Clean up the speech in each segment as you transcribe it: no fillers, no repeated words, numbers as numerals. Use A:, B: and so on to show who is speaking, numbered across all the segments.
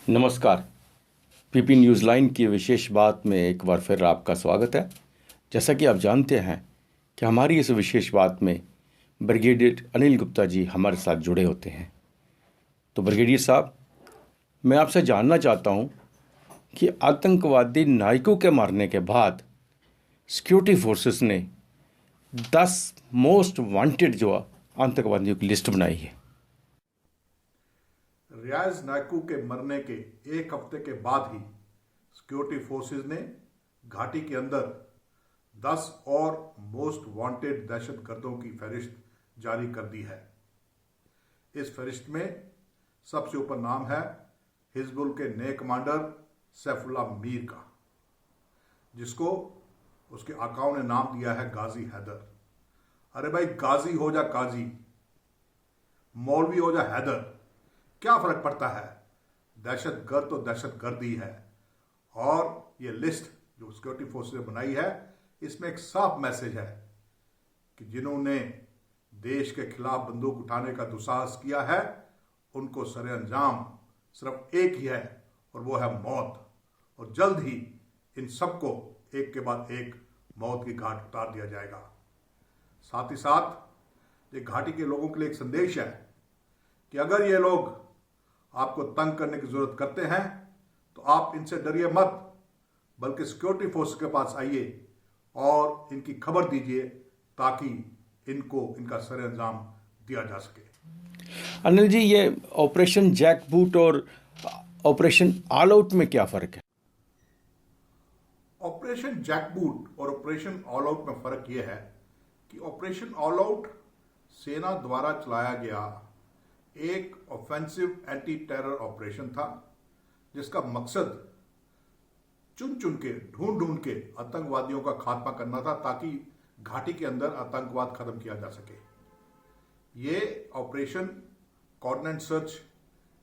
A: नमस्कार। PP news line की विशेष बात में एक बार फिर आपका स्वागत है। जैसा कि आप जानते हैं कि हमारी इस विशेष बात में ब्रिगेडियर अनिल गुप्ता जी हमारे साथ जुड़े होते हैं। तो ब्रिगेडियर साहब, मैं आपसे जानना चाहता हूं कि आतंकवादी नायकों के मारने के बाद सिक्योरिटी फोर्सेस ने 10 मोस्ट वांटेड जो आतंकवादियों की लिस्ट बनाई है।
B: रियाज नायकू के मरने के एक हफ्ते के बाद ही सिक्योरिटी फोर्सेस ने घाटी के अंदर 10 और मोस्ट वांटेड दहशतगर्दों की फहरिस्त जारी कर दी है। इस फहरिस्त में सबसे ऊपर नाम है हिजबुल के नए कमांडर सैफुल्लाह मीर का, जिसको उसके आकाओं ने नाम दिया है गाजी हैदर। अरे भाई, गाजी हो जा काजी, मौलवी हो जा हैदर, क्या फर्क पड़ता है? दहशतगर्द तो दहशतगर्द ही है। और ये लिस्ट जो सिक्योरिटी फोर्सेस ने बनाई है, इसमें एक साफ मैसेज है कि जिन्होंने देश के खिलाफ बंदूक उठाने का दुस्साहस किया है, उनको सरे अंजाम सिर्फ एक ही है, और वो है मौत। और जल्द ही इन सबको एक के बाद एक मौत की घाट उतार दिया जाएगा। साथ ही साथ ये घाटी के लोगों के लिए एक संदेश है कि अगर ये लोग आपको तंग करने की जरूरत करते हैं तो आप इनसे डरिए मत, बल्कि सिक्योरिटी फोर्स के पास आइए और इनकी खबर दीजिए, ताकि इनको इनका सरे अंजाम दिया जा सके।
A: अनिल जी, ये ऑपरेशन जैकबूट और ऑपरेशन ऑल आउट में क्या फर्क है?
B: ऑपरेशन जैकबूट और ऑपरेशन ऑल आउट में फर्क यह है कि ऑपरेशन ऑल आउट सेना द्वारा चलाया गया एक ऑफेंसिव एंटी टेरर ऑपरेशन था, जिसका मकसद चुन चुन के ढूंढ ढूंढ के आतंकवादियों का खात्मा करना था, ताकि घाटी के अंदर आतंकवाद खत्म किया जा सके। ये ऑपरेशन कोऑर्डिनेट सर्च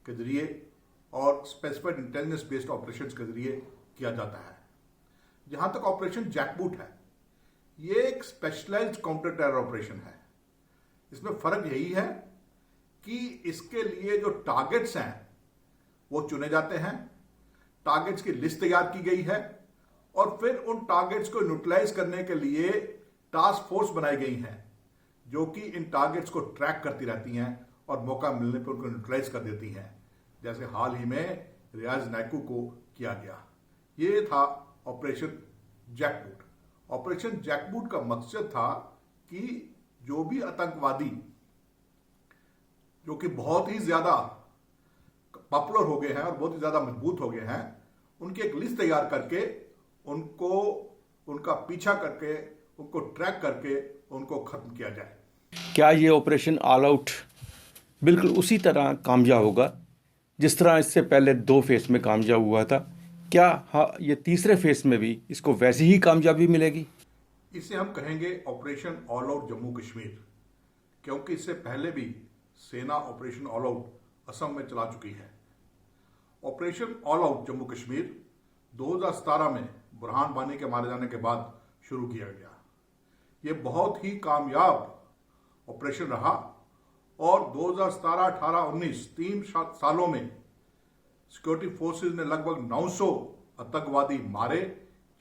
B: के जरिए और स्पेसिफाइड इंटेलिजेंस बेस्ड ऑपरेशंस के जरिए किया जाता है। जहां तक ऑपरेशन जैकबूट है, ये एक स्पेशलाइज्ड काउंटर टेरर ऑपरेशन है। इसमें फर्क यही है कि इसके लिए जो टारगेट्स हैं वो चुने जाते हैं, टारगेट्स की लिस्ट तैयार की गई है, और फिर उन टारगेट्स को न्यूट्रलाइज करने के लिए टास्क फोर्स बनाई गई हैं, जो कि इन टारगेट्स को ट्रैक करती रहती हैं और मौका मिलने पर उनको न्यूट्रलाइज कर देती हैं, जैसे हाल ही में रियाज नायकू को किया गया। ये था ऑपरेशन जैकबूट। ऑपरेशन जैकबूट का मकसद था कि जो भी आतंकवादी जो कि बहुत ही ज्यादा पॉपुलर हो गए हैं और बहुत ही ज्यादा मजबूत हो गए हैं, उनकी एक लिस्ट तैयार करके उनको उनका पीछा करके उनको ट्रैक करके उनको खत्म किया जाए।
A: क्या ये ऑपरेशन ऑल आउट बिल्कुल उसी तरह कामयाब होगा जिस तरह इससे पहले 2 फेज में कामयाब हुआ था? क्या ये तीसरे फेज में भी इसको वैसी ही कामयाबी मिलेगी?
B: इसे हम कहेंगे operation all out Jammu Kashmir, क्योंकि इससे पहले भी सेना ऑपरेशन ऑल आउट असम में चला चुकी है। Operation all out Jammu Kashmir 2017 में बुरहान वानी के मारे जाने के बाद शुरू किया गया। यह बहुत ही कामयाब ऑपरेशन रहा, और 2017, 18, 19 3 सालों में सिक्योरिटी फोर्सेस ने लगभग 900 आतंकवादी मारे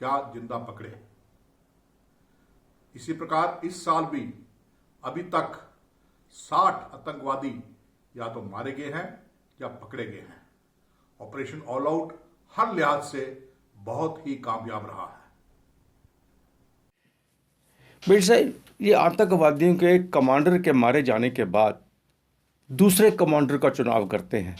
B: या जिंदा पकड़े। इसी प्रकार इस साल भी अभी तक 60 आतंकवादी या तो मारे गए हैं या पकड़े गए हैं। ऑपरेशन ऑल आउट हर लिहाज से बहुत ही कामयाब रहा है।
A: बेट साहब, ये आतंकवादियों के कमांडर के मारे जाने के बाद दूसरे कमांडर का चुनाव करते हैं,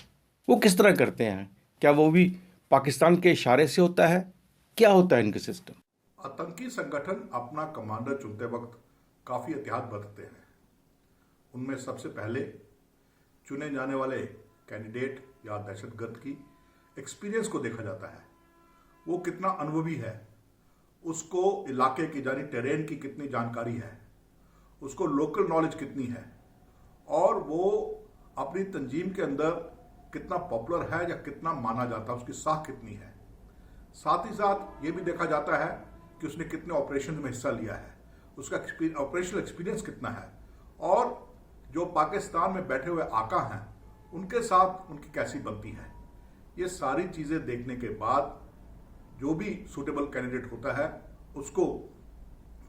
A: वो किस तरह करते हैं? क्या वो भी पाकिस्तान के इशारे से होता है? क्या होता है इनका सिस्टम?
B: आतंकी संगठन अपना कमांडर चुनते वक्त काफी एहतियात बरतते हैं। उनमें सबसे पहले चुने जाने वाले कैंडिडेट या दहशतगर्द की एक्सपीरियंस को देखा जाता है। वो कितना अनुभवी है, उसको इलाके की यानी टेरेन की कितनी जानकारी है, उसको लोकल नॉलेज कितनी है, और वो अपनी तंजीम के अंदर कितना पॉपुलर है या कितना माना जाता है, उसकी साख कितनी है। साथ ही साथ ये भी देखा जाता है कि उसने कितने ऑपरेशन में हिस्सा लिया है, उसका ऑपरेशनल एक्सपीरियंस कितना है, और जो पाकिस्तान में बैठे हुए आका हैं उनके साथ उनकी कैसी बनती है। ये सारी चीजें देखने के बाद जो भी सूटेबल कैंडिडेट होता है उसको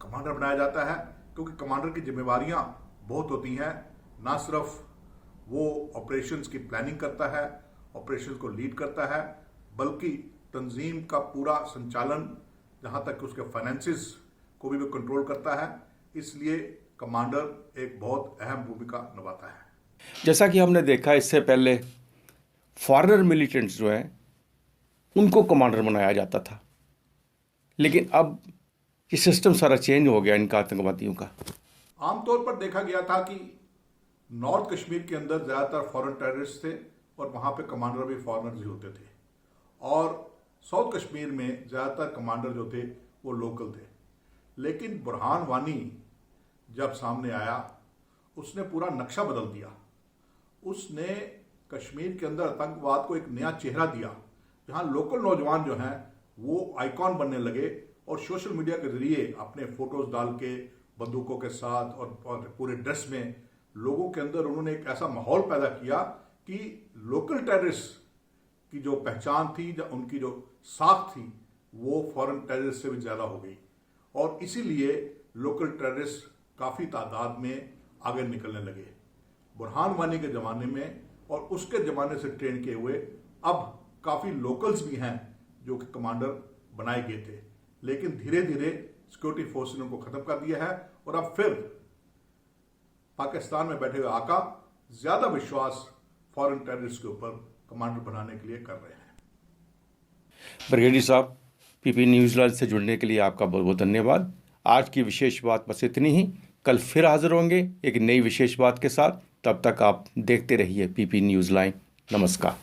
B: कमांडर बनाया जाता है, क्योंकि कमांडर की जिम्मेवारियां बहुत होती हैं। ना सिर्फ वो ऑपरेशंस की प्लानिंग करता है, ऑपरेशंस को लीड करता है, बल्कि तंजीम का पूरा संचालन, जहां तक उसके फाइनेंसिस को भी वो कंट्रोल करता है। इसलिए कमांडर एक बहुत अहम भूमिका निभाता है।
A: जैसा कि हमने देखा इससे पहले फॉरेनर मिलिटेंट्स जो हैं उनको कमांडर बनाया जाता था, लेकिन अब ये सिस्टम सारा चेंज हो गया इनका आतंकवादियों का।
B: आमतौर पर देखा गया था कि नॉर्थ कश्मीर के अंदर ज्यादातर फॉरेन टेररिस्ट थे और वहां पे कमांडर भी फॉरेनर्स ही होते थे, और साउथ कश्मीर में ज्यादातर कमांडर जो थे वो लोकल थे। लेकिन बुरहान वानी जब सामने आया उसने पूरा नक्शा बदल दिया। उसने कश्मीर के अंदर आतंकवाद को एक नया चेहरा दिया, जहां लोकल नौजवान जो हैं वो आइकॉन बनने लगे और सोशल मीडिया के जरिए अपने फोटोज डाल के बंदूकों के साथ और पूरे ड्रेस में लोगों के अंदर उन्होंने एक ऐसा माहौल पैदा किया कि लोकल टेररिस्ट की जो पहचान थी, उनकी जो साख थी, वो फॉरेन टेररिस्ट से भी ज्यादा हो गई। और इसीलिए लोकल टेररिस्ट काफी तादाद में आगे निकलने लगे। बुरहान वानी के जमाने में और उसके जमाने से ट्रेन किए हुए अब काफी लोकल्स भी हैं जो कि कमांडर बनाए गए थे, लेकिन धीरे धीरे सिक्योरिटी फोर्स ने उनको खत्म कर दिया है और अब फिर पाकिस्तान में बैठे हुए आका ज्यादा विश्वास फॉरेन टेररिस्ट के ऊपर कमांडर बनाने के लिए कर रहे हैं।
A: ब्रिगेडियर साहब, पीपी न्यूज़ लाइव से जुड़ने के लिए आपका बहुत बहुत धन्यवाद। आज की विशेष बात बस इतनी ही। कल फिर हाजिर होंगे एक नई विशेष बात के साथ। तब तक आप देखते रहिए पीपी न्यूज़ लाइव। नमस्कार।